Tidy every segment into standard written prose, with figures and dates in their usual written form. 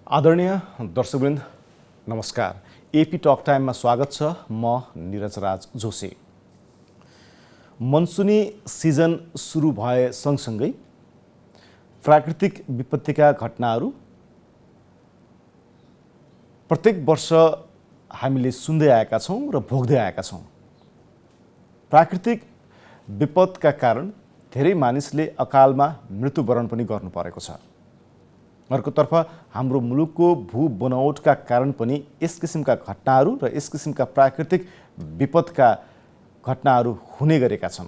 आदरणीय दर्शकवृन्द नमस्कार। AP talk टाइममा स्वागत छ। म निरज राज जोशी। मनसुनी सिजन सुरु भए सँगसँगै प्राकृतिक विपत्तिका घटनाहरू प्रत्येक वर्ष हामीले सुन्दै आएका छौँ र भोग्दै आएका छौँ। प्राकृतिक विपदका कारण धेरै मानिसले अकालमा मृत्युवरण पनि गर्नु परेको छ। अर्कोतर्फ हाम्रो मुलुकको भू बनावटका कारण पनि यस किसिमका घटनाहरू र यस किसिमका प्राकृतिक विपदका घटनाहरू हुने गरेका छन्।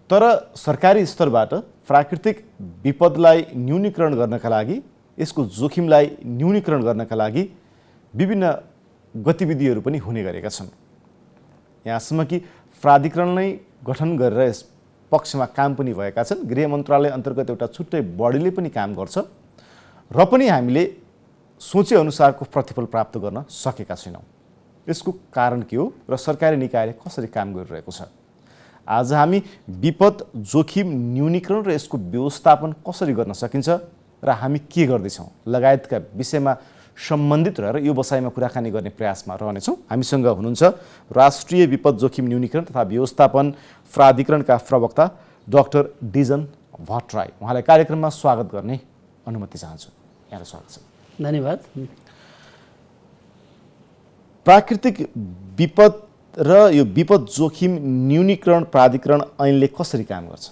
तर सरकारी स्तरबाट प्राकृतिक विपदलाई न्यूनीकरण गर्नका लागि, यसको जोखिमलाई न्यूनीकरण गर्नका लागि विभिन्न गतिविधिहरू पनि हुने गरेका छन्। यहाँसम्म कि प्राधिकरणलाई गठन गरेर यस पक्षमा काम पनि भएका छन्। गृह मन्त्रालय अन्तर्गत एउटा छुट्टै बडीले पनि काम गर्छ र पनि हामीले सोचे अनुसारको प्रतिफल प्राप्त गर्न सकेका छैनौँ। यसको कारण के हो र सरकारी निकायले कसरी काम गरिरहेको छ? आज हामी विपद जोखिम न्यूनीकरण र यसको व्यवस्थापन कसरी गर्न सकिन्छ र हामी के गर्दैछौँ लगायतका विषयमा सम्बन्धित रहेर यो बसाइमा कुराकानी गर्ने प्रयासमा रहनेछौँ। हामीसँग हुनुहुन्छ राष्ट्रिय विपद जोखिम न्यूनीकरण तथा व्यवस्थापन प्राधिकरणका प्रवक्ता डाक्टर डिजन भट्टराई। उहाँलाई कार्यक्रममा स्वागत गर्ने अनुमति चाहन्छु। यहाँलाई स्वागत छ। धन्यवाद। प्राकृतिक विपद र यो विपद जोखिम न्यूनीकरण प्राधिकरण ऐनले कसरी काम गर्छ?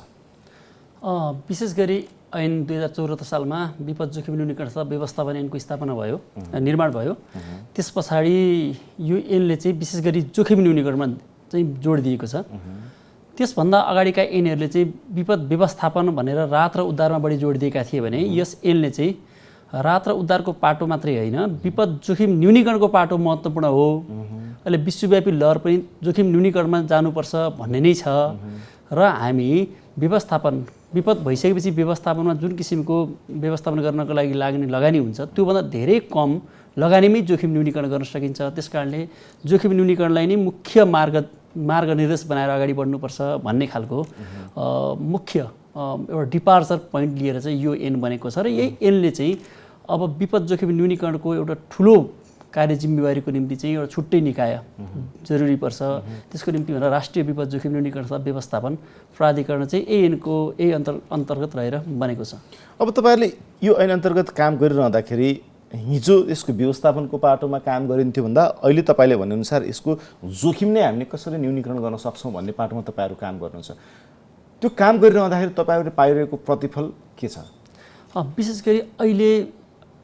विशेष गरी ऐन 2074 सालमा विपद जोखिम न्यूनीकरण तथा व्यवस्थापन ऐनको स्थापना भयो, निर्माण भयो। त्यस पछाडि यो ऐनले चाहिँ विशेष गरी जोखिम न्यूनीकरणमा चाहिँ जोड दिएको छ। त्यसभन्दा अगाडिका ऐनहरूले चाहिँ विपद व्यवस्थापन भनेर राहत र उद्धारमा बढी जोड दिएका थिए भने यस ऐनले चाहिँ राहत र उद्धारको पाटो मात्रै होइन, विपद जोखिम न्यूनीकरणको पाटो महत्त्वपूर्ण हो। अहिले विश्वव्यापी लहर पनि जोखिम न्यूनीकरणमा जानुपर्छ भन्ने नै छ र हामी व्यवस्थापन विपद भइसकेपछि व्यवस्थापनमा जुन किसिमको व्यवस्थापन गर्नको लागि लाग्ने लगानी हुन्छ त्योभन्दा धेरै कम लगानीमै जोखिम न्यूनीकरण गर्न सकिन्छ। त्यसकारणले जोखिम न्यूनीकरणलाई नै मुख्य मार्गनिर्देश बनाएर अगाडि बढ्नुपर्छ भन्ने खालको मुख्य एउटा डिपार्चर पोइन्ट लिएर चाहिँ यो ऐन बनेको छ र यही ऐनले चाहिँ अब विपद जोखिम न्यूनीकरणको एउटा ठुलो कार्य जिम्मेवारीको निम्ति चाहिँ एउटा छुट्टै निकाय जरुरी पर्छ। त्यसको निम्ति भनेर राष्ट्रिय विपद जोखिम न्यूनीकरण तथा व्यवस्थापन प्राधिकरण चाहिँ यही अन्तर्गत रहेर बनेको छ। अब तपाईँहरूले यो ऐन अन्तर्गत काम गरिरहँदाखेरि हिजो यसको व्यवस्थापनको पाटोमा काम गरिन्थ्यो भन्दा अहिले तपाईँले भनेअनुसार यसको जोखिम नै हामीले कसरी न्यूनीकरण गर्न सक्छौँ भन्ने पाटोमा तपाईँहरू काम गर्नुहुन्छ। त्यो काम गरिरहँदाखेरि तपाईँहरूले पाइरहेको प्रतिफल के छ? विशेष गरी अहिले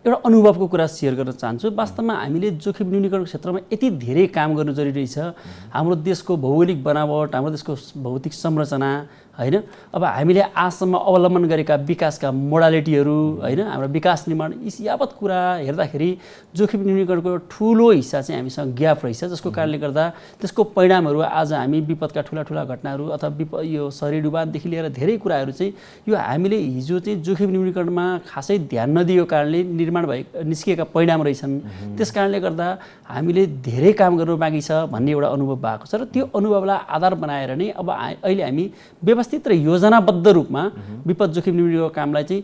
एउटा अनुभवको कुरा सेयर गर्न चाहन्छु। वास्तवमा हामीले जोखिम न्यूनीकरणको क्षेत्रमा यति धेरै काम गर्नु जरुरी छ। हाम्रो देशको भौगोलिक बनावट, हाम्रो देशको भौतिक संरचना हैन, अब हामीले आजसम्म अवलम्बन गरेका विकासका मोडालिटीहरू हैन, हाम्रो विकास निर्माण यी यावत कुरा हेर्दाखेरि जोखिम न्यूनीकरणको ठुलो हिस्सा चाहिँ हामीसँग ग्याप रहेछ, जसको कारणले गर्दा त्यसको परिणामहरू आज हामी विपदका ठुला घटनाहरू अथवा यो शहरी डुबानदेखि लिएर धेरै कुराहरू चाहिँ यो हामीले हिजो चाहिँ जोखिम न्यूनीकरणमा खासै ध्यान नदिएको कारणले निर्माण निस्किएका परिणाम रहेछन्। त्यस कारणले गर्दा हामीले धेरै काम गर्नु बाँकी छ भन्ने एउटा अनुभव भएको छ र त्यो अनुभवलाई आधार बनाएर नै अब अहिले हामी व्यवस्थित र योजनाबद्ध रूपमा विपद जोखिम न्यूनीकरणको कामलाई चाहिँ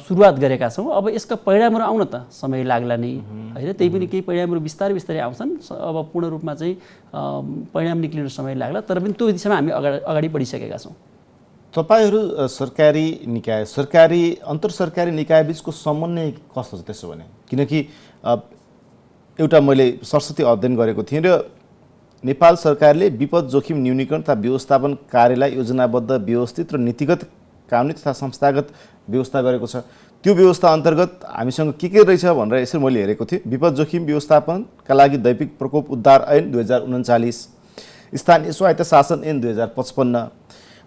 सुरुवात गरेका छौँ। अब यसका परिणामहरू आउन त समय लाग्ला नै होइन, त्यही पनि केही परिणामहरू बिस्तारै आउँछन्। अब पूर्ण रूपमा चाहिँ परिणाम निक्लिन समय लाग्ला, तर पनि त्यो दिशामा हामी अगाडि बढिसकेका छौँ। तपाईँहरू सरकारी निकाय अन्तर सरकारी निकाय बिचको समन्वय कस्तो छ त्यसो भने? किनकि एउटा मैले सरस्वती अध्ययन गरेको थिएँ र नेपाल सरकारले विपद जोखिम न्यूनीकरण तथा व्यवस्थापन कार्यलाई योजनाबद्ध, व्यवस्थित र नीतिगत, कानुनी तथा संस्थागत व्यवस्था गरेको छ। त्यो व्यवस्था अन्तर्गत हामीसँग के रहेछ भनेर यसरी मैले हेरेको थिएँ। विपद जोखिम व्यवस्थापनका लागि दैविक प्रकोप उद्धार ऐन 2039, स्थानीय स्वायत्त शासन ऐन 2055,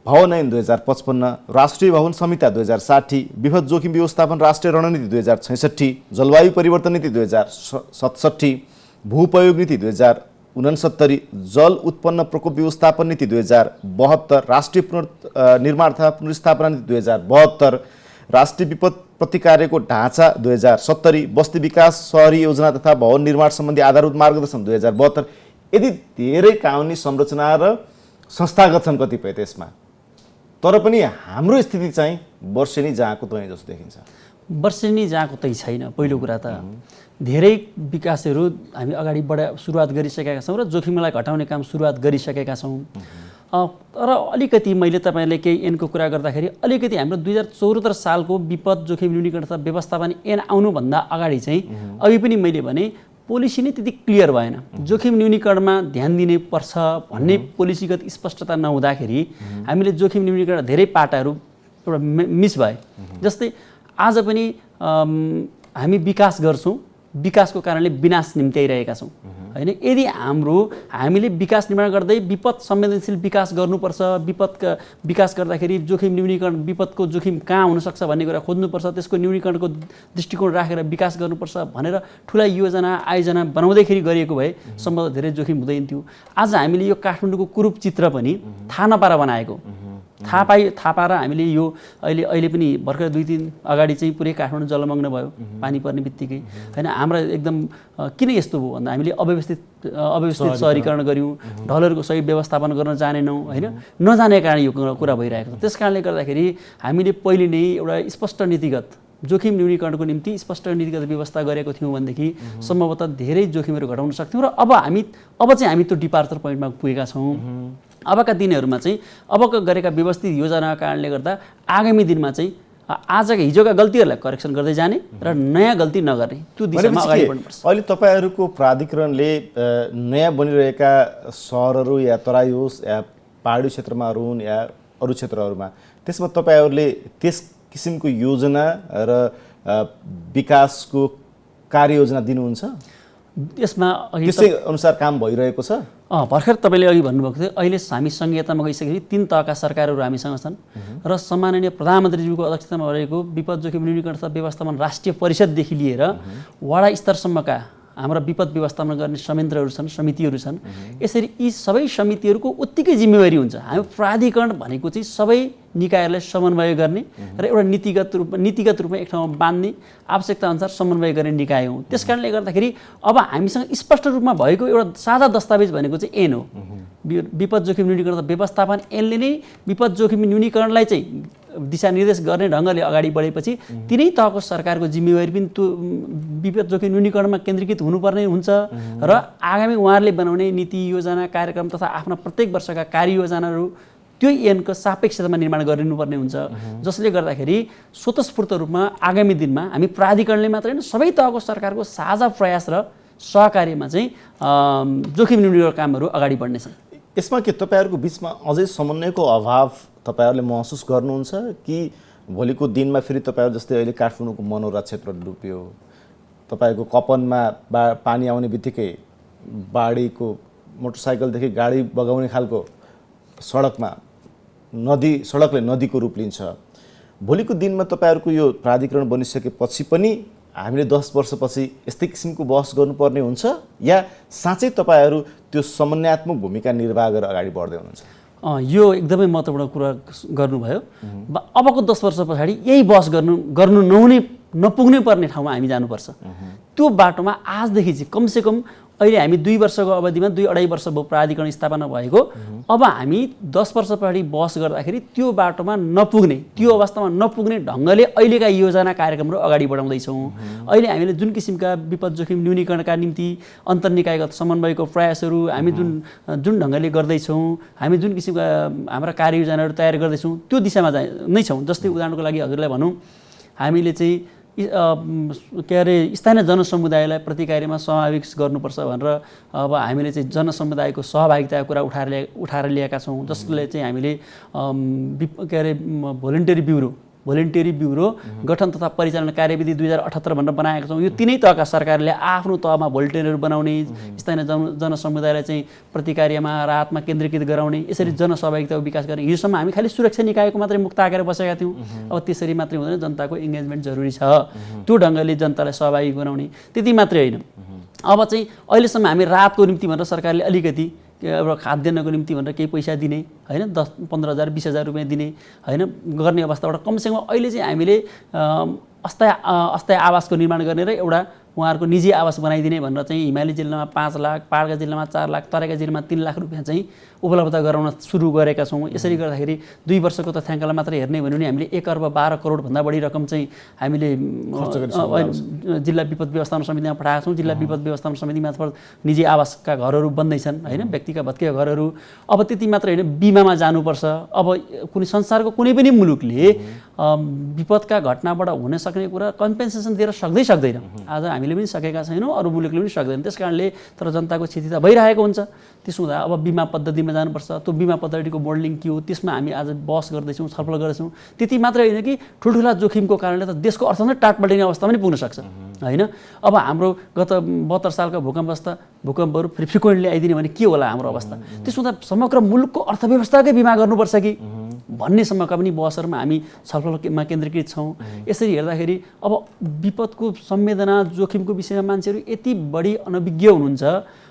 भवन ऐन 2055, राष्ट्रिय भवन संहिता 2060, विपद जोखिम व्यवस्थापन राष्ट्रिय रणनीति 2066, जलवायु परिवर्तन नीति 2067, भूपयोग नीति 2069, जल उत्पन्न प्रकोप व्यवस्थापन नीति 2072, राष्ट्रिय पुनर्निर्माण तथा पुनर्स्थापना नीति 2072, राष्ट्रिय विपद प्रतिकारको ढाँचा 2070, बस्ती विकास शहरी योजना तथा भवन निर्माण सम्बन्धी आधारभूत मार्गदर्शन 2072। यदि धेरै कानुनी संरचना र संस्थागत छन् कतिपय त्यसमा, तर पनि हाम्रो स्थिति चाहिँ वर्षेनी जहाँको त्यही जस्तो देखिन्छ। वर्षेनी जहाँको तै छैन। पहिलो कुरा त धेरै विकासहरू हामी अगाडि सुरुवात गरिसकेका छौँ र जोखिमलाई घटाउने काम सुरुवात गरिसकेका छौँ। तर अलिकति मैले तपाईँले केही ऐनको कुरा गर्दाखेरि अलिकति हाम्रो 2074 सालको विपद जोखिम न्यूनीकरण तथा व्यवस्थापन ऐन आउनुभन्दा अगाडि चाहिँ अघि पनि मैले भने पोलिसी नै त्यति क्लियर भएन। जोखिम न्यूनीकरणमा ध्यान दिने पर्छ भन्ने पोलिसीगत स्पष्टता नहुँदाखेरि हामीले जोखिम न्यूनीकरण धेरै पाटाहरू एउटा मिस भए। जस्तै आज पनि हामी विकास गर्छौँ, विकासको कारणले विनाश निम्त्याइरहेका छौँ होइन। यदि हामीले विकास निर्माण गर्दै विपद संवेदनशील विकास गर्नुपर्छ, विपदका विकास गर्दाखेरि जोखिम न्यूनीकरण विपदको जोखिम कहाँ हुनसक्छ भन्ने कुरा खोज्नुपर्छ, त्यसको न्यूनीकरणको दृष्टिकोण राखेर विकास गर्नुपर्छ भनेर ठुला योजना आयोजना बनाउँदैखेरि गरिएको भए सम्भवतः धेरै जोखिम हुँदैन थियो। आज हामीले यो काठमाडौँको कुरूप चित्र पनि थाहा नपाएर बनाएको, थाहा पाएर हामीले यो अहिले पनि भर्खर 2 दिन अगाडि चाहिँ पुरै काठमाडौँ जलमग्न भयो पानी पर्ने बित्तिकै होइन। हाम्रा एकदम किन यस्तो भयो भन्दा हामीले अव्यवस्थित सहरीकरण गऱ्यौँ, ढलहरूको सही व्यवस्थापन गर्न जानेनौँ होइन। नजाने कारण यो कुरा भइरहेको छ। त्यस कारणले गर्दाखेरि हामीले पहिले नै एउटा स्पष्ट नीतिगत जोखिम न्यूनीकरणको निम्ति स्पष्ट नीतिगत व्यवस्था गरेको थियौँ भनेदेखि सम्भवतः धेरै जोखिमहरू घटाउन सक्थ्यौँ। र अब चाहिँ हामी त्यो डिपार्चर पोइन्टमा पुगेका छौँ। अबका दिनहरूमा चाहिँ अबका गरेका व्यवस्थित योजनाका कारणले गर्दा आगामी दिनमा चाहिँ आजका हिजोका गल्तीहरूलाई करेक्सन गर्दै जाने र नयाँ गल्ती नगर्ने त्यो दिशामा अगाडि बढ्नुपर्छ। अहिले तपाईँहरूको प्राधिकरणले नयाँ बनिरहेका सहरहरू या तराई होस् या पहाडी क्षेत्रमा हुन् या अरू क्षेत्रहरूमा त्यसमा तपाईँहरूले त्यस किसिमको योजना र विकासको कार्ययोजना दिनुहुन्छ? यसमा त्यसै अनुसार काम भइरहेको छ? भर्खर तपाईँले अघि भन्नुभएको थियो अहिले हामी सङ्घीयतामा गइसकेपछि 3 तहका सरकारहरू हामीसँग छन् र सम्माननीय प्रधानमन्त्रीज्यूको अध्यक्षतामा रहेको विपद जोखिम न्यूनीकरण तथा व्यवस्थापन राष्ट्रिय परिषददेखि लिएर वडा स्तरसम्मका हाम्रा विपद व्यवस्थापन गर्ने संयन्त्रहरू छन्, समितिहरू छन्। यसरी यी सबै समितिहरूको उत्तिकै जिम्मेवारी हुन्छ। हामी प्राधिकरण भनेको चाहिँ सबै निकायहरूलाई समन्वय गर्ने र एउटा नीतिगत रूपमा एक ठाउँमा बाँध्ने आवश्यकता अनुसार समन्वय गर्ने निकाय हो। त्यस कारणले गर्दाखेरि अब हामीसँग स्पष्ट रूपमा भएको एउटा साझा दस्तावेज भनेको चाहिँ ऐन हो। विपद जोखिम न्यूनीकरण व्यवस्थापन ऐनले नै विपद जोखिम न्यूनीकरणलाई चाहिँ दिशानिर्देश गर्ने ढङ्गले अगाडि बढेपछि तिनै तहको सरकारको जिम्मेवारी पनि त्यो विपद जोखिम न्यूनीकरणमा केन्द्रीकृत हुनुपर्ने हुन्छ र आगामी उहाँहरूले बनाउने नीति योजना कार्यक्रम तथा आफ्ना प्रत्येक वर्षका कार्ययोजनाहरू त्यो ऐनको सापेक्षतामा निर्माण गरिनुपर्ने हुन्छ। जसले गर्दाखेरि स्वतस्फूर्त रूपमा आगामी दिनमा हामी प्राधिकरणले मात्रै होइन सबै तहको सरकारको साझा प्रयास र सहकार्यमा चाहिँ जोखिम न्यूनीकरण कामहरू अगाडि बढ्नेछन्। यसमा के तपाईँहरूको बिचमा अझै समन्वयको अभाव तपाईँहरूले महसुस गर्नुहुन्छ कि भोलिको दिनमा फेरि तपाईँहरू जस्तै अहिले काठमाडौँको मनोरा क्षेत्र डुब्यो, तपाईँको कपनमा पानी आउने बित्तिकै बाढीको मोटरसाइकलदेखि गाडी बगाउने खालको सडकले नदीको रूप लिन्छ। भोलिको दिनमा तपाईँहरूको यो प्राधिकरण बनिसकेपछि पनि हामीले 10 वर्षपछि यस्तै किसिमको बहस गर्नुपर्ने हुन्छ या साँच्चै तपाईँहरू त्यो समन्वयात्मक भूमिका निर्वाह गरेर अगाडि बढ्दै हुनुहुन्छ? यो एकदमै महत्त्वपूर्ण कुरा गर्नुभयो। अबको 10 वर्ष पछाडि यही बहस गर्नु नपुग्नै पर्ने ठाउँमा हामी जानुपर्छ। त्यो बाटोमा आजदेखि चाहिँ कमसेकम अहिले हामी 2 वर्षको अवधिमा 2-2.5 वर्ष भयो प्राधिकरण स्थापना भएको। अब हामी 10 वर्ष पछाडि बहस गर्दाखेरि त्यो बाटोमा नपुग्ने, त्यो अवस्थामा नपुग्ने ढङ्गले अहिलेका योजना कार्यक्रमहरू अगाडि बढाउँदैछौँ। अहिले हामीले जुन किसिमका विपद जोखिम न्यूनीकरणका निम्ति अन्तर्निकायगत समन्वयको प्रयासहरू हामी जुन ढङ्गले गर्दैछौँ, हामी जुन किसिमका हाम्रा कार्ययोजनाहरू तयार गर्दैछौँ त्यो दिशामा नै छौँ। जस्तै उदाहरणको लागि हजुरलाई भनौँ, हामीले चाहिँ स्थानीय जनसमुदायलाई प्रतिकार्यमा समावेश गर्नुपर्छ भनेर अब हामीले चाहिँ जनसमुदायको सहभागिताको कुरा उठाएर ल्याएका छौँ। जसले चाहिँ हामीले भोलिन्टियरी ब्युरो गठन तथा परिचालन कार्यविधि 2078 भनेर बनाएका छौँ। यो तिनै तहका सरकारले आफ्नो तहमा भोलिन्टियरहरू बनाउने, स्थानीय जनसमुदायलाई चाहिँ प्रतिकार्यमा राहतमा केन्द्रीकृत गराउने, यसरी जनसहभागिताको विकास गर्ने। हिजोसम्म हामी खालि सुरक्षा निकायको मात्रै मुक्त आकेर बसेका थियौँ। अब त्यसरी मात्रै हुँदैन, जनताको इङ्गेजमेन्ट जरुरी छ। त्यो ढङ्गले जनतालाई सहभागी बनाउने। त्यति मात्रै होइन, अब चाहिँ अहिलेसम्म हामी राहतको निम्ति भनेर सरकारले अलिकति एउटा खाद्यान्नको निम्ति भनेर केही पैसा दिने होइन, 10-15,000 20,000 रुपियाँ दिने होइन गर्ने अवस्थाबाट कमसेकम अहिले चाहिँ हामीले अस्थायी आवासको निर्माण गर्ने र एउटा उहाँहरूको निजी आवास बनाइदिने भनेर चाहिँ हिमाली जिल्लामा 5 लाख, पहाडका जिल्लामा 4 लाख, तराईका जिल्लामा 3 लाख रुपियाँ चाहिँ उपलब्ध गराउन सुरु गरेका छौँ। यसरी गर्दाखेरि 2 वर्षको तथ्याङ्कलाई मात्र हेर्ने भन्यो भने हामीले 1 अर्ब 12 करोडभन्दा बढी रकम चाहिँ हामीले जिल्ला विपद व्यवस्थापन समितिमा पठाएका छौँ। जिल्ला विपद व्यवस्थापन समिति मार्फत निजी आवासका घरहरू बन्दैछन् होइन, व्यक्तिका भत्किएका घरहरू। अब त्यति मात्र होइन, बिमामा जानुपर्छ। अब कुनै संसारको कुनै पनि मुलुकले विपदका घटनाबाट हुन सक्ने कुरा कम्पेन्सेसन दिएर सक्दैन। आज हामीले पनि सकेका छैनौँ, अरू मुलुकले पनि सक्दैन। त्यस कारणले तर जनताको क्षति त भइरहेको हुन्छ। त्यसो हुँदा अब बिमा पद्धतिमा जानुपर्छ। त्यो बिमा पद्धतिको मोडलिङ के हो, त्यसमा हामी आज बहस गर्दैछौँ, छलफल गर्दैछौँ। त्यति मात्रै होइन कि ठुल्ठुला जोखिमको कारणले त देशको अर्थतन्त्र टाटपल्टिने अवस्था पनि पुग्न सक्छ होइन। अब हाम्रो गत 72 सालको भूकम्पहरू फेरि फ्रिक्वेन्टली आइदिने भने के होला हाम्रो अवस्था। त्यसो हुँदा समग्र मुलुकको अर्थव्यवस्थाकै बिमा गर्नुपर्छ कि भन्ने सम्मका पनि बहसहरूमा हामी छलफलमा केन्द्रीकृत छौँ। यसरी हेर्दाखेरि अब विपदको संवेदना जोखिमको विषयमा मान्छेहरू यति बढी अनभिज्ञ हुनुहुन्छ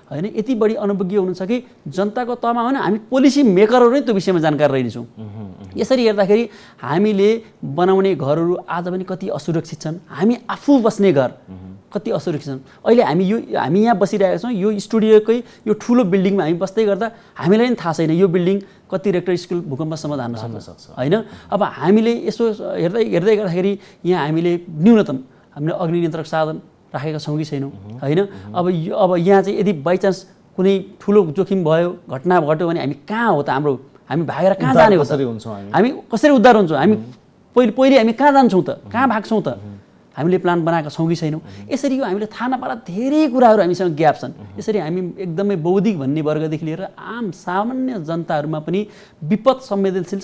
होइन, यति बढी अनभिज्ञ हुनुहुन्छ कि जनताको तहमा होइन, हामी पोलिसी मेकरहरू नै त्यो विषयमा जानकार रहेछौँ। यसरी हेर्दाखेरि हामीले बनाउने घरहरू आज पनि कति असुरक्षित छन्। हामी आफू बस्ने घर कति असुरक्षित छन्। अहिले हामी यहाँ बसिरहेका छौँ, यो स्टुडियोकै यो ठुलो बिल्डिङमा हामी बस्दै गर्दा हामीलाई पनि थाहा छैन यो बिल्डिङ कति रेक्टर स्केल भूकम्पसम्म धान्न सक्छ होइन। अब हामीले यसो हेर्दै गर्दाखेरि यहाँ हामीले न्यूनतम हामीले अग्नि नियन्त्रक साधन राखेका छौँ कि छैनौँ होइन। अब यहाँ चाहिँ यदि बाइचान्स कुनै ठुलो जोखिम भयो, घटना घट्यो भने हामी कहाँ हो त, हामी भागेर कहाँ जाने हो त, हामी कसरी उद्धार हुन्छौँ, हामी पहिले हामी कहाँ जान्छौँ त, कहाँ भाग्छौँ त, हामीले प्लान बनाएका छौँ कि छैनौँ। यसरी यो हामीले थाहा नपाएर धेरै कुराहरू हामीसँग ग्याप छन्। यसरी हामी एकदमै बौद्धिक भन्ने वर्गदेखि लिएर आम सामान्य जनताहरूमा पनि विपद संवेदनशील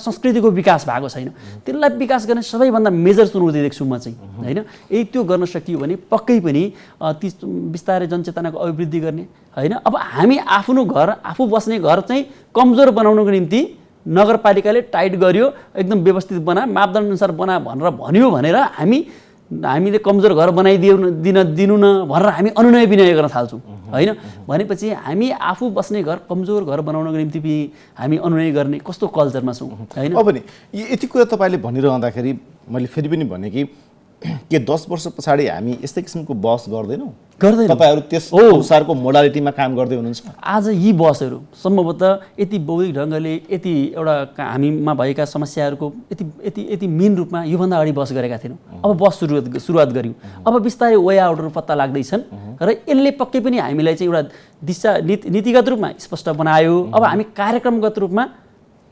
संस्कृतिको विकास भएको छैन। त्यसलाई विकास गर्ने सबैभन्दा मेजर चुनौती देख्छु म चाहिँ होइन। यदि त्यो गर्न सकियो भने पक्कै पनि ती बिस्तारै जनचेतनाको अभिवृद्धि गर्ने होइन। अब हामी आफ्नो घर, आफू बस्ने घर चाहिँ कमजोर बनाउनको निम्ति नगरपालिकाले टाइट गर्यो, एकदम व्यवस्थित बना, मापदण्ड अनुसार बना भन्यो भनेर हामीले कमजोर घर दिनु न भनेर हामी अनुनय विनय गर्न थाल्छौँ होइन। भनेपछि हामी आफू बस्ने घर कमजोर घर बनाउनको निम्ति पनि हामी अनुनय गर्ने कस्तो कल्चरमा छौँ होइन। अब नि यति कुरा तपाईँले भनिरहँदाखेरि मैले फेरि पनि भने कि के 10 वर्ष पछाडि हामी यस्तै किसिमको बहस गर्दैनौँ? तपाईँहरू त्यस अनुसारको मोडालिटीमा काम गर्दै हुनुहुन्छ? आज यी बहसहरू सम्भवतः यति बौद्धिक ढङ्गले यति एउटा हामीमा भएका समस्याहरूको यति मेन रूपमा योभन्दा अगाडि बहस गरेका थिएनौँ। अब बहस सुरुवात गऱ्यौँ। अब बिस्तारै वे आउटहरू पत्ता लाग्दैछन् र यसले पक्कै पनि हामीलाई चाहिँ एउटा दिशा नीतिगत रूपमा स्पष्ट बनायो। अब हामी कार्यक्रमगत रूपमा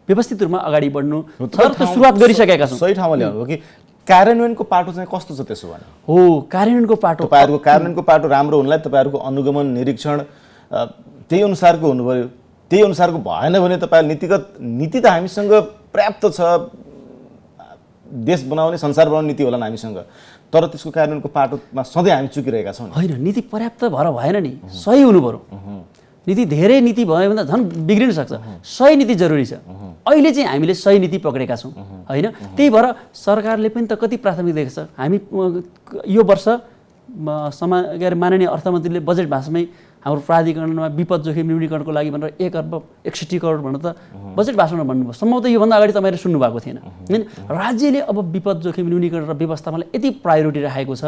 व्यवस्थित रूपमा अगाडि बढ्नु सुरुवात गरिसकेका छौँ। सही ठाउँमा ल्याउनु हो कि कार्यान्वयनको पाटो चाहिँ कस्तो छ त्यसो भने? हो, कार्यान्वयनको पाटो, तपाईँहरूको कार्यान्वयनको पाटो राम्रो हुनलाई तपाईँहरूको अनुगमन निरीक्षण त्यही अनुसारको हुनु पर्यो। त्यही अनुसारको भएन भने तपाईँहरू नीति त हामीसँग पर्याप्त छ, देश बनाउने संसार बनाउने नीति होला हामीसँग, तर त्यसको कार्यान्वयनको पाटोमा सधैँ हामी चुकिरहेका छौँ। होइन, नीति पर्याप्त भएर भएन नि, सही हुनु पर्यो। नीति धेरै नीति भयो भने त झन् बिग्रिन सक्छ। सही नीति जरुरी छ। अहिले चाहिँ हामीले सही नीति पक्रेका छौँ होइन। त्यही भएर सरकारले पनि त कति प्राथमिकता दिएको छ। हामी यो वर्ष माननीय अर्थमन्त्रीले बजेट भाषणमै हाम्रो प्राधिकरणमा विपद जोखिम न्यूनीकरणको लागि भनेर 1 अर्ब 61 करोड भनेर त बजेट भाषणमा भन्नुभयो। सम्भवतः योभन्दा अगाडि तपाईँले सुन्नुभएको थिएन होइन। राज्यले अब विपद जोखिम न्यूनीकरण र व्यवस्थापनलाई यति प्रायोरिटी राखेको छ,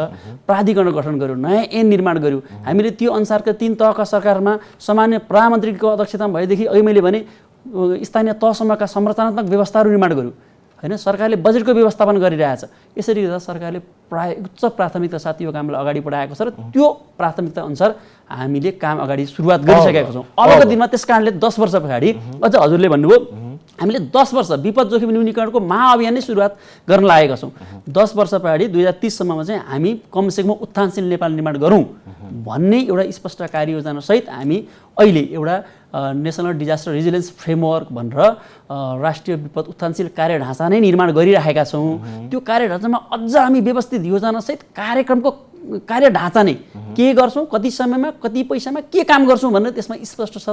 प्राधिकरण गठन गर्यो, नयाँ ऐन निर्माण गर्यो। हामीले त्यो अनुसारका 3 तहका सरकारमा सामान्य प्रधानमन्त्रीको अध्यक्षतामा भएदेखि अहिले मैले भने स्थानीय तहसम्मका संरचनात्मक व्यवस्थाहरू निर्माण गर्यो होइन। सरकारले बजेटको व्यवस्थापन गरिरहेछ। यसरी गर्दा सरकारले उच्च प्राथमिकता साथ यो कामलाई अगाडि बढाएको छ र त्यो प्राथमिकता अनुसार हामीले काम अगाडि सुरुवात गरिसकेका छौँ। अबको दिनमा त्यस कारणले 10 वर्ष पछाडि अझ हजुरले भन्नुभयो हामीले 10 वर्ष विपद जोखिम न्यूनीकरणको महाअभियान नै सुरुवात गर्न लागेका छौँ। 10 वर्ष पछाडि 2030 सम्ममा चाहिँ हामी कमसेकम उत्थानशील नेपाल निर्माण गरौँ भन्ने एउटा स्पष्ट कार्ययोजना सहित हामी अहिले एउटा नेसनल डिजास्टर रेजिलियन्स फ्रेमवर्क भनेर राष्ट्रिय विपद उत्थानशील कार्य ढाँचा नै निर्माण गरिरहेका छौँ। त्यो कार्य ढाँचामा अझ हामी व्यवस्थित योजनासहित कार्यक्रमको कार्य ढाँचा नै के गर्छौँ, कति समयमा, कति पैसामा के काम गर्छौँ भनेर त्यसमा स्पष्ट छ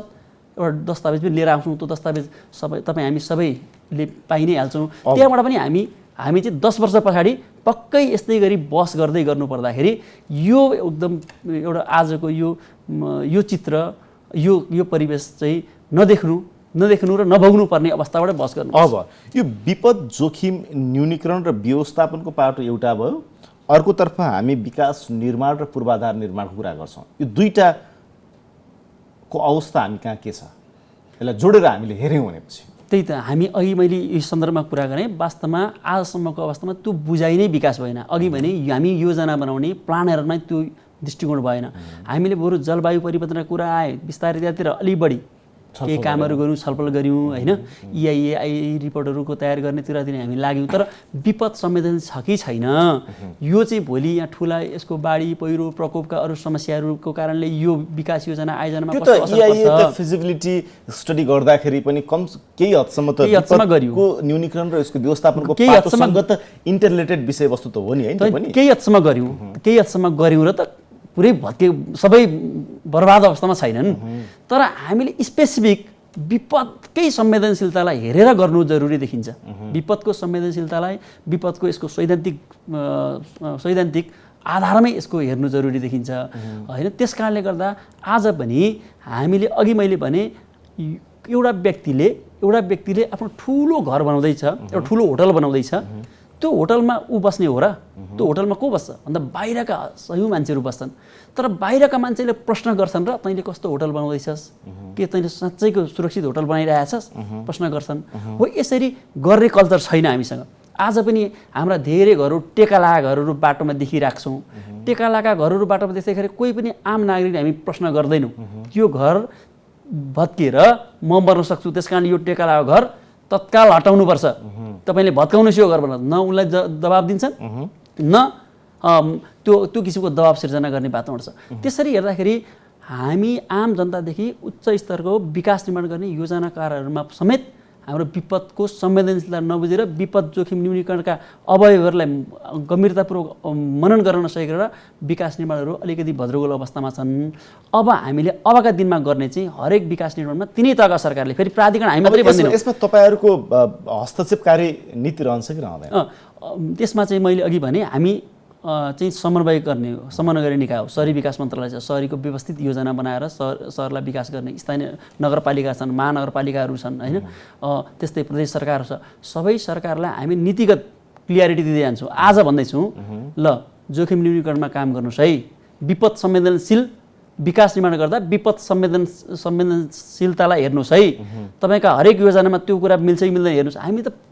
एउटा दस्तावेज पनि लिएर आउँछौँ। त्यो दस्तावेज हामी सबैले पाइ नै हाल्छौँ। त्यहाँबाट पनि हामी चाहिँ 10 वर्ष पछाडि पक्कै यस्तै गरी बहस गर्दै गर्नु पर्दाखेरि यो एकदम एउटा आजको यो चित्र यो परिवेश चाहिँ नदेख्नु र नभोग्नु पर्ने अवस्थाबाट बहस गर्नु। अब यो विपद जोखिम न्यूनीकरण र व्यवस्थापनको पाटो एउटा भयो, अर्कोतर्फ हामी विकास निर्माण र पूर्वाधार निर्माणको कुरा गर्छौँ। यो दुईटाको अवस्था हामी कहाँ के छ, यसलाई जोडेर हामीले हेऱ्यौँ भनेपछि त्यही त हामी अघि मैले यो सन्दर्भमा कुरा गरेँ, वास्तवमा आजसम्मको अवस्थामा त्यो बुझाइ नै विकास भएन। अघि भने हामी योजना बनाउने प्लान हेर्नै त्यो दृष्टिकोण भएन। हामीले बरु जलवायु परिवर्तनको कुरा आए बिस्तारै त्यतातिर अलि बढी केही कामहरू गऱ्यौँ, छलफल गऱ्यौँ होइन, EIA रिपोर्टहरूको तयार गर्नेतिर हामी लाग्यौँ। तर विपद संवेदनशील छ कि छैन, यो चाहिँ भोलि यहाँ ठुला यसको बाढी पहिरो प्रकोपका अरू समस्याहरूको कारणले यो विकास योजना आयोजनामा कस्तो असर पर्छ? फिजिबिलिटी स्टडी गर्दाखेरि पनि केही हदसम्म त विपदको न्यूनीकरण र यसको व्यवस्थापनको पाटोसँग त इन्टरलेटेड विषयवस्तु त हो नि हैन, त्यो पनि केही हदसम्म गऱ्यौँ र त पुरै भत्के सबै बर्बाद अवस्थामा छैनन्। तर हामीले स्पेसिफिक विपदकै संवेदनशीलतालाई हेरेर गर्नु जरुरी देखिन्छ। विपदको संवेदनशीलतालाई विपदको यसको सैद्धान्तिक आधारमै यसको हेर्नु जरुरी देखिन्छ होइन। त्यस कारणले गर्दा आज पनि हामीले अघि मैले भने एउटा व्यक्तिले आफ्नो ठुलो घर बनाउँदैछ, एउटा ठुलो होटल बनाउँदैछ, त्यो होटलमा ऊ बस्ने हो र? त्यो होटलमा को बस्छ भन्दा बाहिरका सयौँ मान्छेहरू बस्छन्। तर बाहिरका मान्छेले प्रश्न गर्छन् र तैँले कस्तो होटल बनाउँदैछस्, के तैँले साँच्चैको सुरक्षित होटल बनाइरहेछस् प्रश्न गर्छन्। हो यसरी गर्ने कल्चर छैन हामीसँग। आज पनि हाम्रा धेरै घरहरू टेका लागेका घरहरू बाटोमा देखिरहेको छौँ। टेका लागेका घरहरू बाटोमा देख्दाखेरि कोही पनि आम नागरिकले हामी प्रश्न गर्दैनौँ यो घर भत्किएर म मर्न सक्छु, त्यस कारण यो टेका लागेको घर तत्काल हटाउनुपर्छ, तपाईँले भत्काउनुहोस् यो घर भनेर न उनलाई दबाब दिन्छन् न त्यो किसिमको दबाब सिर्जना गर्ने वातावरण छ। त्यसरी हेर्दाखेरि हामी आम जनतादेखि उच्च स्तरको विकास निर्माण गर्ने योजनाकारहरूमा समेत हाम्रो विपदको संवेदनशीलता नबुझेर विपद जोखिम न्यूनीकरणका अवयवहरूलाई गम्भीरतापूर्वक मनन गर्न नसकेर विकास निर्माणहरू अलिकति भद्रगोल अवस्थामा छन्। अब हामीले अबका दिनमा गर्ने चाहिँ हरेक विकास निर्माणमा तिनै तहका सरकारले, फेरि प्राधिकरण हामी मात्रै भन्दैनौँ, यसमा तपाईँहरूको हस्तक्षेपकारी नीति रहन्छ कि रहँदैन? त्यसमा चाहिँ मैले अघि भने हामी चाहिँ समन्वय गर्ने निकाय हो। शहरी विकास मन्त्रालय छ, शहरीको व्यवस्थित योजना बनाएर सहरलाई विकास गर्ने स्थानीय नगरपालिका छन्, महानगरपालिकाहरू छन् होइन, त्यस्तै प्रदेश सरकार छ। सबै सरकारलाई हामी नीतिगत क्लियरिटी दिँदै जान्छौँ। आज भन्दैछौँ ल जोखिम न्यूनीकरणमा काम गर्नुहोस् है, विपद संवेदनशील विकास निर्माण गर्दा विपद संवेदनशीलतालाई हेर्नुहोस् है, तपाईँका हरेक योजनामा त्यो कुरा मिल्छ कि मिल्दैन हेर्नुहोस्।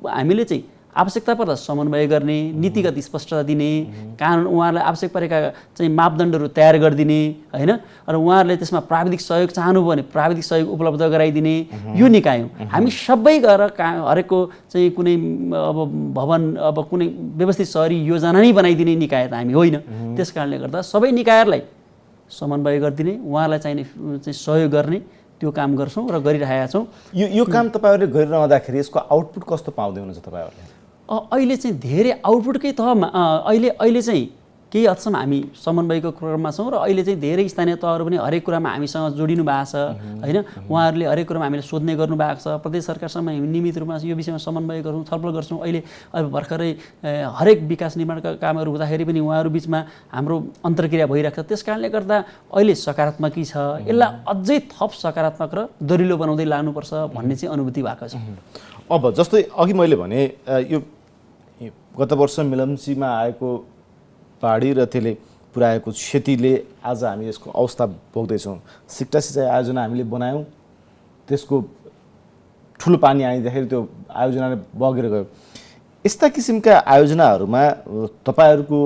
हामीले चाहिँ आवश्यकता पर्दा समन्वय गर्ने, नीतिगत स्पष्टता दिने, कानुन उहाँहरूलाई आवश्यक परेका चाहिँ मापदण्डहरू तयार गरिदिने होइन, र उहाँहरूले त्यसमा प्राविधिक सहयोग चाहनुभयो भने प्राविधिक सहयोग उपलब्ध गराइदिने यो निकाय हो। हामी सबै गएर हरेकको चाहिँ कुनै अब भवन अब कुनै व्यवस्थित सहरी योजना नै बनाइदिने निकाय त हामी होइन। त्यस कारणले गर्दा सबै निकायहरूलाई समन्वय गरिदिने, उहाँहरूलाई चाहिने चाहिँ सहयोग गर्ने त्यो काम गर्छौँ र गरिरहेका छौँ। यो काम तपाईँहरूले गरिरहँदाखेरि यसको आउटपुट कस्तो पाउँदै हुनुहुन्छ तपाईँहरूले? अहिले चाहिँ धेरै आउटपुटकै तहमा अहिले चाहिँ केही हदसम्म हामी समन्वयको क्रममा छौँ र अहिले चाहिँ धेरै स्थानीय तहहरू पनि हरेक कुरामा हामीसँग जोडिनु भएको छ होइन। उहाँहरूले हरेक कुरामा हामीले सोध्ने गर्नु भएको छ। प्रदेश सरकारसँग हामी नियमित रूपमा यो विषयमा समन्वय गर्छौँ, छलफल गर्छौँ। अहिले भर्खरै हरेक विकास निर्माणका कामहरू हुँदाखेरि पनि उहाँहरू बिचमा हाम्रो अन्तर्क्रिया भइरहेको छ। त्यस कारणले गर्दा अहिले सकारात्मकै छ। यसलाई अझै थप सकारात्मक र दरिलो बनाउँदै लानुपर्छ भन्ने चाहिँ अनुभूति भएको छ। अब जस्तै अघि मैले भने यो गत वर्ष मिलम्चीमा आएको बाढी र त्यसले पुर्याएको क्षतिले आज हामी यसको अवस्था भोग्दैछौँ। सिक्टा सिँचाइ आयोजना हामीले बनायौँ, त्यसको ठुलो पानी आइदिँदाखेरि त्यो आयोजनाले बगेर गयो। यस्ता किसिमका आयोजनाहरूमा तपाईँहरूको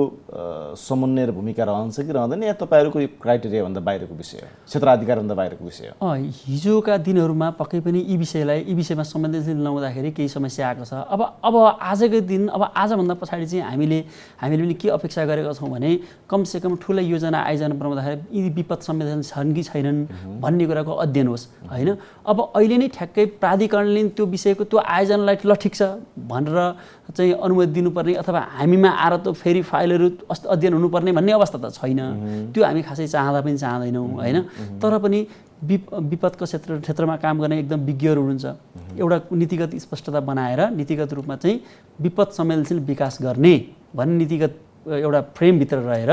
समन्वय र भूमिका रहन्छ कि रहँदैन, या तपाईँहरूको यो क्राइटेरियाभन्दा बाहिरको विषय हो, क्षेत्राधिकारभन्दा बाहिरको विषय हो? हिजोका दिनहरूमा पक्कै पनि यी विषयमा संवेदनशील नहुँदाखेरि केही समस्या आएको छ। अब आजको दिन, अब आजभन्दा पछाडि चाहिँ हामीले पनि के अपेक्षा गरेका छौँ भने कमसेकम ठुलो योजना आयोजना बनाउँदाखेरि यी विपद संवेदनशील छन् कि छैनन् भन्ने कुराको अध्ययन होस् होइन। अब अहिले नै ठ्याक्कै प्राधिकरणले त्यो विषयको त्यो आयोजनालाई ल ठिक छ भनेर चाहिँ अनुमति दिनुपर्ने अथवा हामीमा आएर त फेरि फाइलहरू अध्ययन हुनुपर्ने भन्ने अवस्था त छैन। त्यो हामी खासै चाहँदा पनि चाहँदैनौँ होइन। तर पनि विपदको क्षेत्रमा काम गर्ने एकदम विज्ञहरू हुनुहुन्छ। एउटा नीतिगत स्पष्टता बनाएर नीतिगत रूपमा चाहिँ विपद संवेदनशील विकास गर्ने भन्ने नीतिगत एउटा फ्रेमभित्र रहेर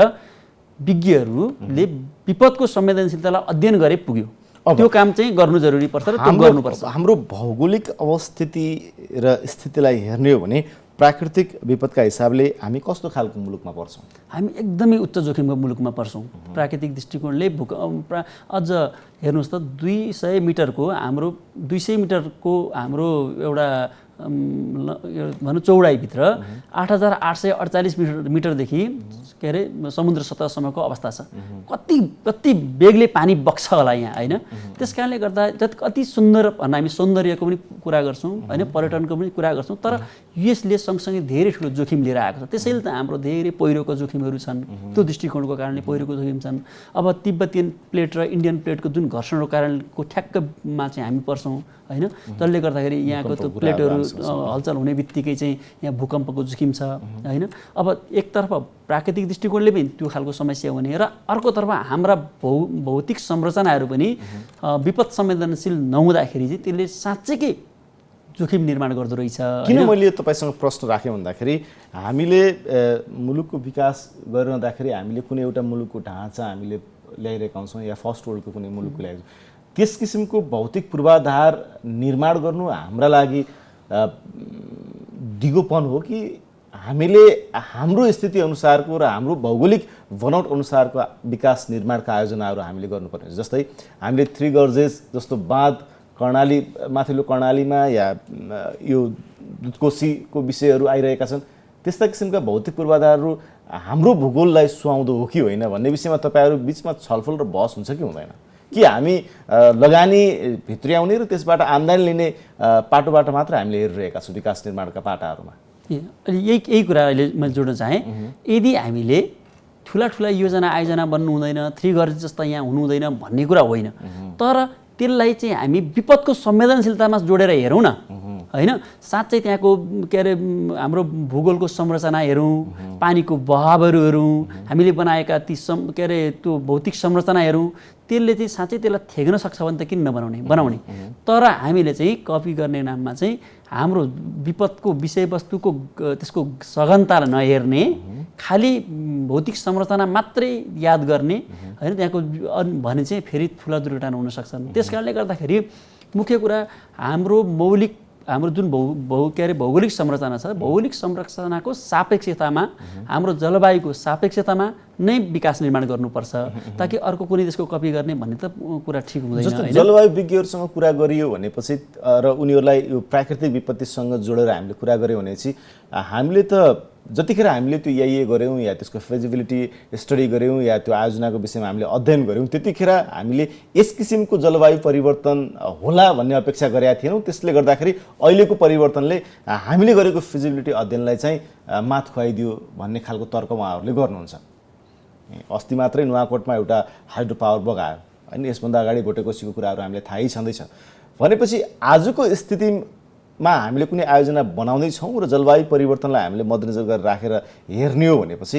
विज्ञहरूले विपदको संवेदनशीलतालाई अध्ययन गरे पुग्यो। त्यो काम चाहिँ गर्नु जरुरी पर्छ र त्यो गर्नुपर्छ। हाम्रो भौगोलिक अवस्थिति र स्थितिलाई हेर्ने हो भने प्राकृतिक विपदका हिसाबले हामी कस्तो खालको मुलुकमा पर्छौँ? हामी एकदमै उच्च जोखिमको मुलुकमा पर्छौँ। प्राकृतिक दृष्टिकोणले अझ हेर्नुहोस् त 200 मिटरको हाम्रो 200 मिटरको हाम्रो एउटा भनौँ चौडाइभित्र 8848 मिटरदेखि के अरे समुद्र सतहसम्मको अवस्था छ। कति बेगले पानी बग्छ होला यहाँ, होइन? त्यस कारणले गर्दा कति सुन्दर भन्दा हामी सौन्दर्यको पनि कुरा गर्छौँ, होइन, पर्यटनको पनि कुरा गर्छौँ, तर यसले सँगसँगै धेरै ठुलो जोखिम लिएर आएको छ। त्यसैले त हाम्रो धेरै पहिरोको जोखिमहरू छन्। त्यो दृष्टिकोणको कारणले पहिरोको जोखिम छन्। अब तिब्बतियन प्लेट र इन्डियन प्लेटको जुन घर्षणको कारणको ठ्याक्कमा चाहिँ हामी पर्छौँ, होइन? जसले गर्दाखेरि यहाँको त्यो प्लेटहरू हलचल हुने बित्तिकै चाहिँ यहाँ भूकम्पको जोखिम छ, होइन? अब एकतर्फ प्राकृतिक दृष्टिकोणले पनि त्यो खालको समस्या हुने र अर्कोतर्फ हाम्रा भौतिक संरचनाहरू पनि विपद संवेदनशील नहुँदाखेरि चाहिँ त्यसले साँच्चैकै जोखिम निर्माण गर्दो रहेछ। किन मैले तपाईँसँग प्रश्न राखेँ भन्दाखेरि हामीले मुलुकको विकास गरिरहँदाखेरि हामीले कुनै एउटा मुलुकको ढाँचा हामीले ल्याइरहेका हुन्छौँ या फर्स्ट वर्ल्डको कुनै मुलुकको ल्याइरहेको त्यस किसिमको भौतिक पूर्वाधार निर्माण गर्नु हाम्रा लागि दिगोपन हो कि हामीले हाम्रो स्थिति अनुसारको र हाम्रो भौगोलिक बनोट अनुसारको विकास निर्माणका आयोजनाहरू हामीले गर्नुपर्ने हुन्छ? जस्तै हामीले 3 गर्जेस जस्तो बाँध कर्णाली माथिल्लो कर्णालीमा या यो दुधकोशीको विषयहरू आइरहेका छन्, त्यस्ता किसिमका भौतिक पूर्वाधारहरू हाम्रो भूगोललाई सुहाउँदो हो कि होइन भन्ने विषयमा तपाईँहरू बिचमा छलफल र बहस हुन्छ कि हुँदैन? कि हामी लगानी भित्र्याउने र त्यसबाट आम्दानी लिने पाटोबाट मात्र हामीले हेरिरहेका छौँ विकास निर्माणका पाटाहरूमा? यही कुरा अहिले मैले जोड्न चाहेँ। यदि हामीले ठुला योजना आयोजना बन्नु हुँदैन, 3 गर्जेस जस्ता यहाँ हुनु हुँदैन भन्ने कुरा होइन, तर त्यसलाई चाहिँ हामी विपदको संवेदनशीलतामा जोडेर हेरौँ न, होइन? साँच्चै त्यहाँको के अरे हाम्रो भूगोलको संरचना हेरौँ, पानीको बहावहरू हेरौँ, हामीले बनाएका ती के अरे त्यो भौतिक संरचना हेरौँ, त्यसले चाहिँ साँच्चै त्यसलाई थेग्न सक्छ भने त किन बनाउने? तर हामीले चाहिँ कपी गर्ने नाममा चाहिँ हाम्रो विपदको विषयवस्तुको त्यसको सघनतालाई नहेर्ने, खालि भौतिक संरचना मात्रै याद गर्ने, होइन? त्यहाँको भने चाहिँ फेरि ठुला दुर्घटना हुन सक्छन्। त्यस कारणले गर्दाखेरि मुख्य कुरा हाम्रो जुन के अरे भौगोलिक संरचना छ, भौगोलिक संरचनाको सापेक्षतामा, हाम्रो जलवायुको सापेक्षतामा नै विकास निर्माण गर्नुपर्छ, ताकि अर्को कुनै देशको कपी गर्ने भन्ने त कुरा ठिक हुँदैन। जस्तो जलवायु विज्ञहरूसँग कुरा गरियो भनेपछि र उनीहरूलाई यो प्राकृतिक विपत्तिसँग जोडेर हामीले कुरा गऱ्यौँ भनेपछि हामीले त जतिखेर हामीले त्यो याइए गऱ्यौँ या त्यसको फिजिबिलिटी स्टडी गऱ्यौँ या त्यो आयोजनाको विषयमा हामीले अध्ययन गऱ्यौँ, त्यतिखेर हामीले यस किसिमको जलवायु परिवर्तन होला भन्ने अपेक्षा गरेका थिएनौँ। त्यसले गर्दाखेरि अहिलेको परिवर्तनले हामीले गरेको फिजिबिलिटी अध्ययनलाई चाहिँ मात खुवाइदियो भन्ने खालको तर्क उहाँहरूले गर्नुहुन्छ। अस्ति मात्रै नुवाकोटमा एउटा हाइड्रो पावर बगायो, होइन? यसभन्दा अगाडि भोटेकोसीको कुराहरू हामीलाई थाहै छँदैछ। भनेपछि आजको स्थितिमा हामीले कुनै आयोजना बनाउँदैछौँ र जलवायु परिवर्तनलाई हामीले मध्यनजर गरेर राखेर हेर्ने हो भनेपछि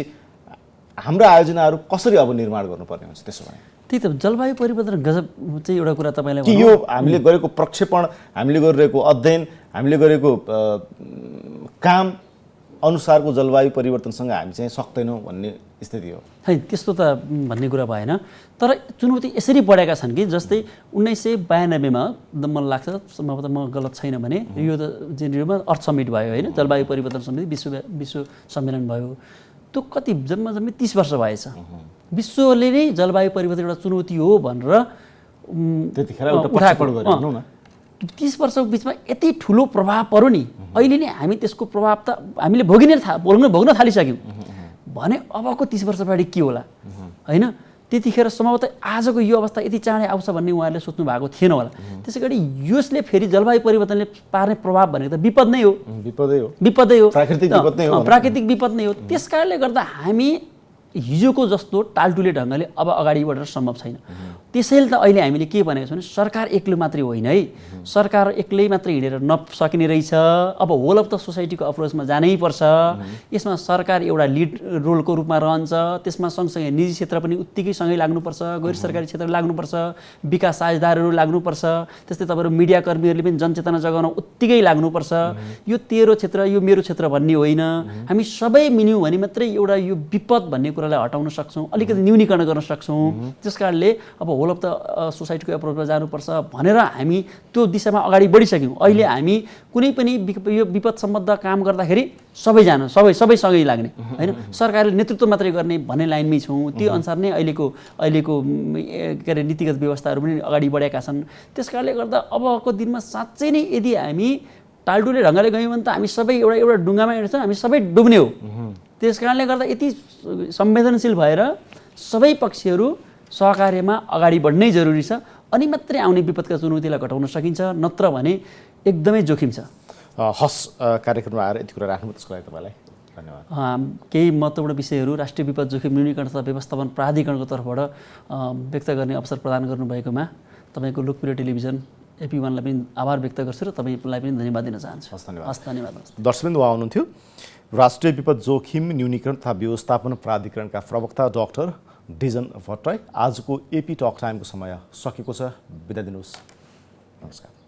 हाम्रो आयोजनाहरू कसरी अब निर्माण गर्नुपर्ने हुन्छ? त्यसो भए त्यही त जलवायु परिवर्तन गजब चाहिँ एउटा कुरा तपाईँलाई कि यो हामीले गरेको प्रक्षेपण, हामीले गरिरहेको अध्ययन, हामीले गरेको काम अनुसारको जलवायु परिवर्तनसँग हामी चाहिँ सक्दैनौँ भन्ने स्थिति हो? है, त्यस्तो त भन्ने कुरा भएन। तर चुनौती यसरी बढेका छन् कि जस्तै 1992मा मलाई लाग्छ, सम्भवतः म गलत छैन भने, यो त जेनेरियोमा अर्थ समिट भयो, होइन? जलवायु परिवर्तन समिति विश्व सम्मेलन भयो। त्यो कति जम्मा 30 वर्ष भएछ। विश्वले नै जलवायु परिवर्तन एउटा चुनौती हो भनेर त्यतिखेर एउटा प्रक्षेपण गर्नु न। 30 वर्षको बिचमा यति ठुलो प्रभाव पर्यो नि, अहिले नै हामी त्यसको प्रभाव त हामीले भोग्न थालिसक्यौँ भने अबको 30 वर्षपछि के होला, होइन? त्यतिखेर सम्भवतः आजको यो अवस्था यति चाँडै आउँछ भन्ने उहाँहरूले सोच्नु भएको थिएन होला। त्यसै गरी यसले फेरि जलवायु परिवर्तनले पार्ने प्रभाव भनेको त विपद नै हो, विपदै हो, प्राकृतिक विपद नै हो। त्यस कारणले गर्दा हामी हिजोको जस्तो टालटुले ढङ्गले अब अगाडि बढ्न सम्भव छैन। त्यसैले त अहिले हामीले के भनेको छौँ भने सरकार एक्लै मात्रै होइन है, सरकार एक्लै मात्रै हिँडेर नसकिने रहेछ। अब होल अफ द सोसाइटीको अप्रोचमा जानै पर्छ। यसमा सरकार एउटा लिड रोलको रूपमा रहन्छ, त्यसमा सँगसँगै निजी क्षेत्र पनि उत्तिकै सँगै लाग्नुपर्छ, गैर सरकारी क्षेत्र लाग्नुपर्छ, विकास साझेदारहरू लाग्नुपर्छ, त्यस्तै तपाईँहरू मिडियाकर्मीहरूले पनि जनचेतना जगाउन उत्तिकै लाग्नुपर्छ। यो तेरो क्षेत्र, यो मेरो क्षेत्र भन्ने होइन, हामी सबै मिल्यौँ भने मात्रै एउटा यो विपद भन्ने कुरा खतरालाई हटाउन सक्छौँ, अलिकति न्यूनीकरण गर्न सक्छौँ। त्यस कारणले अब होल अफ द सोसाइटीको एप्रोचमा जानुपर्छ भनेर हामी त्यो दिशामा अगाडि बढिसक्यौँ। अहिले हामी कुनै पनि यो विपद सम्बद्ध काम गर्दाखेरि सबैसँगै लाग्ने होइन, सरकारले नेतृत्व मात्रै गर्ने भन्ने लाइनमै छौँ। त्यो अनुसार नै अहिलेको के अरे नीतिगत व्यवस्थाहरू पनि अगाडि बढेका छन्। त्यस कारणले गर्दा अबको दिनमा साँच्चै नै यदि हामी टालटुले ढङ्गले गयौँ भने त हामी सबै एउटा ढुङ्गामा हिँड्छौँ, हामी सबै डुब्ने हो। त्यस कारणले गर्दा यति संवेदनशील भएर सबै पक्षहरू सहकार्यमा अगाडि बढ्नै जरुरी छ, अनि मात्रै आउने विपदका चुनौतीलाई घटाउन सकिन्छ, नत्र भने एकदमै जोखिम छ। हस्, कार्यक्रममा आएर यति कुरा राख्नु त्यसको लागि तपाईँलाई धन्यवाद। केही महत्त्वपूर्ण विषयहरू राष्ट्रिय विपद जोखिम न्यूनीकरण तथा व्यवस्थापन प्राधिकरणको तर्फबाट व्यक्त गर्ने अवसर प्रदान गर्नुभएकोमा तपाईँको लोकप्रिय टेलिभिजन AP1लाई पनि आभार व्यक्त गर्छु र तपाईँलाई पनि धन्यवाद दिन चाहन्छु। हस्, धन्यवाद। दर्शकबिन्दु उहाँ हुनुहुन्थ्यो राष्ट्रिय विपद जोखिम न्यूनीकरण तथा व्यवस्थापन प्राधिकरणका प्रवक्ता डाक्टर डिजन भट्टराई। आजको AP टक टाइमको समय सकेको छ, बिदा दिनुहोस्, नमस्कार।